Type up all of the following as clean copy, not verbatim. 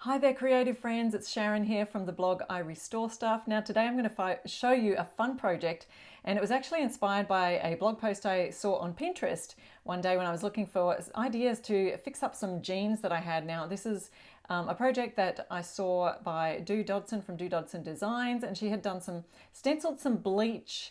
Hi there, creative friends. It's Sharon here from the blog I Restore Stuff. Now, today I'm going to show you a fun project, and it was actually inspired by a blog post I saw on Pinterest one day when I was looking for ideas to fix up some jeans that I had. Now, this is a project that I saw by Do Dodson from Do Dodson Designs, and she had done stenciled some bleach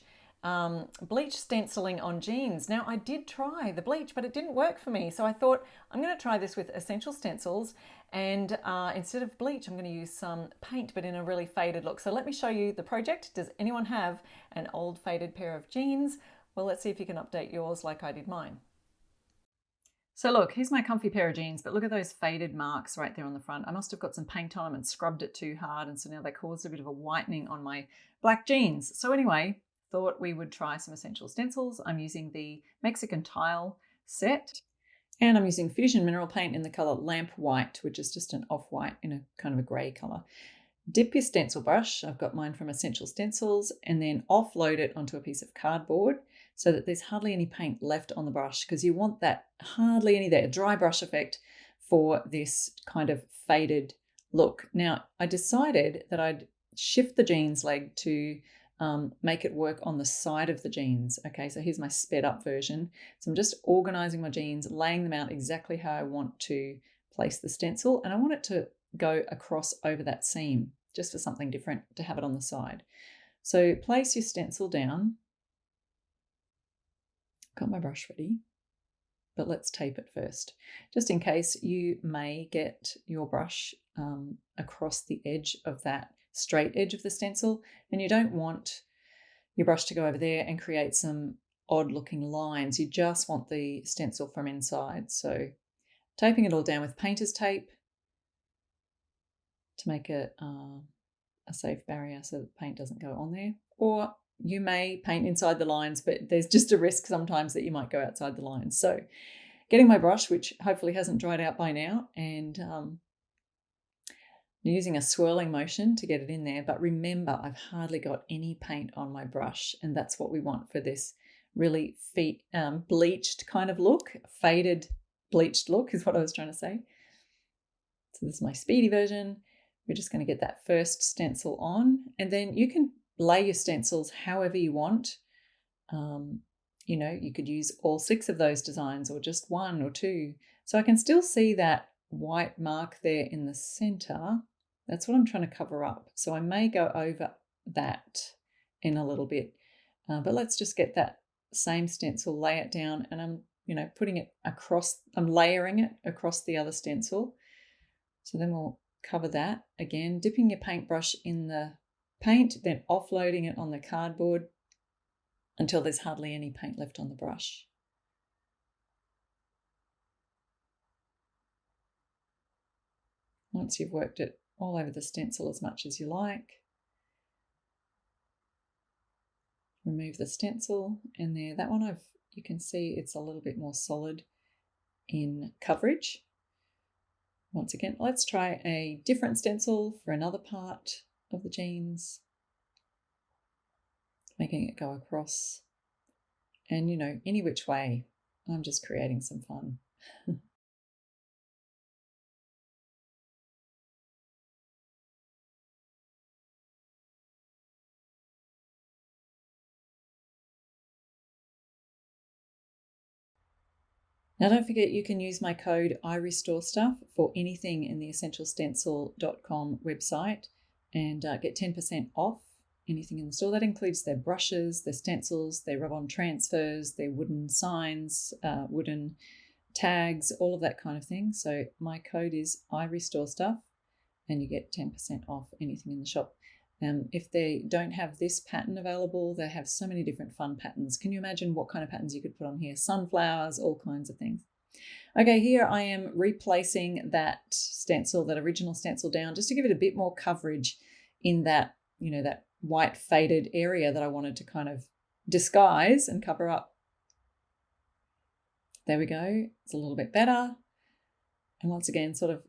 stenciling on jeans. Now, I did try the bleach, but it didn't work for me. So I thought I'm going to try this with Essential Stencils, and instead of bleach, I'm going to use some paint, but in a really faded look. So let me show you the project. Does anyone have an old faded pair of jeans? Well, let's see if you can update yours like I did mine. So look, here's my comfy pair of jeans, but look at those faded marks right there on the front. I must have got some paint on them and scrubbed it too hard, and so now they caused a bit of a whitening on my black jeans. So anyway, thought we would try some Essential Stencils. I'm using the Mexican Tile set, and I'm using Fusion Mineral Paint in the color Lamp White, which is just an off-white in a kind of a grey color. Dip your stencil brush, I've got mine from Essential Stencils, and then offload it onto a piece of cardboard so that there's hardly any paint left on the brush, because you want that hardly any there, dry brush effect for this kind of faded look. Now, I decided that I'd shift the jeans leg to make it work on the side of the jeans. Okay, so here's my sped up version. So I'm just organizing my jeans, laying them out exactly how I want to place the stencil, and I want it to go across over that seam just for something different to have it on the side. So place your stencil down. Got my brush ready, but let's tape it first, just in case you may get your brush across the edge of that straight edge of the stencil, and you don't want your brush to go over there and create some odd looking lines. You just want the stencil from inside. So taping it all down with painter's tape to make it a safe barrier so that paint doesn't go on there. Or you may paint inside the lines, but there's just a risk sometimes that you might go outside the lines. So getting my brush, which hopefully hasn't dried out by now, and using a swirling motion to get it in there. But remember, I've hardly got any paint on my brush, and that's what we want for this really bleached kind of look. Faded bleached look is what I was trying to say. So this is my speedy version. We're just going to get that first stencil on, and then you can lay your stencils however you want. You know, you could use all 6 of those designs or just 1 or 2. So I can still see that white mark there in the center. That's what I'm trying to cover up. So I may go over that in a little bit, but let's just get that same stencil, lay it down, and I'm, putting it across, I'm layering it across the other stencil. So then we'll cover that again, dipping your paintbrush in the paint, then offloading it on the cardboard until there's hardly any paint left on the brush. Once you've worked it all over the stencil as much as you like, remove the stencil, and there, that one you can see it's a little bit more solid in coverage. Once again, let's try a different stencil for another part of the jeans, making it go across, and any which way. I'm just creating some fun. Now, don't forget you can use my code IRestoreStuff for anything in the essentialstencil.com website and get 10% off anything in the store. That includes their brushes, their stencils, their rub-on transfers, their wooden signs, wooden tags, all of that kind of thing. So my code is IRestoreStuff and you get 10% off anything in the shop. If they don't have this pattern available, they have so many different fun patterns. Can you imagine what kind of patterns you could put on here? Sunflowers, all kinds of things. Okay, here I am replacing that stencil, that original stencil down, just to give it a bit more coverage in that, that white faded area that I wanted to kind of disguise and cover up. There we go. It's a little bit better. And once again, sort of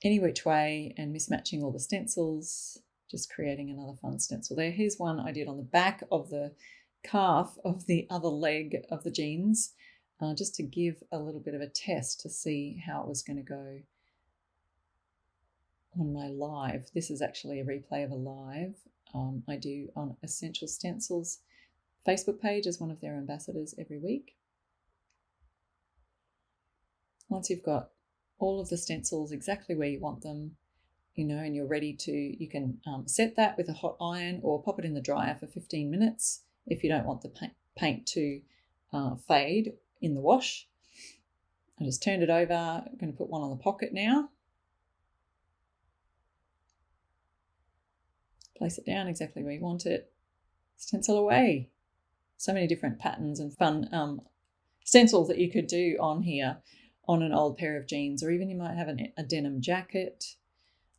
any which way and mismatching all the stencils, just creating another fun stencil there. Here's one I did on the back of the calf of the other leg of the jeans, just to give a little bit of a test to see how it was going to go on my live. This is actually a replay of a live I do on Essential Stencils Facebook page as one of their ambassadors every week. Once you've got all of the stencils exactly where you want them, you know, and you're ready to, you can set that with a hot iron or pop it in the dryer for 15 minutes if you don't want the paint to fade in the wash. I just turned it over. I'm going to put one on the pocket now. Place it down exactly where you want it. Stencil away. So many different patterns and fun stencils that you could do on here, on an old pair of jeans, or even you might have a denim jacket.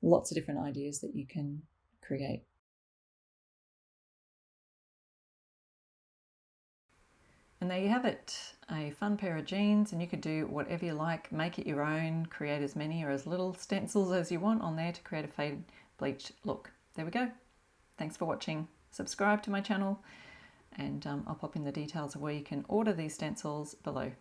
Lots of different ideas that you can create. And there you have it, a fun pair of jeans, and you could do whatever you like, make it your own, create as many or as little stencils as you want on there to create a faded bleached look. There we go. Thanks for watching. Subscribe to my channel, and I'll pop in the details of where you can order these stencils below.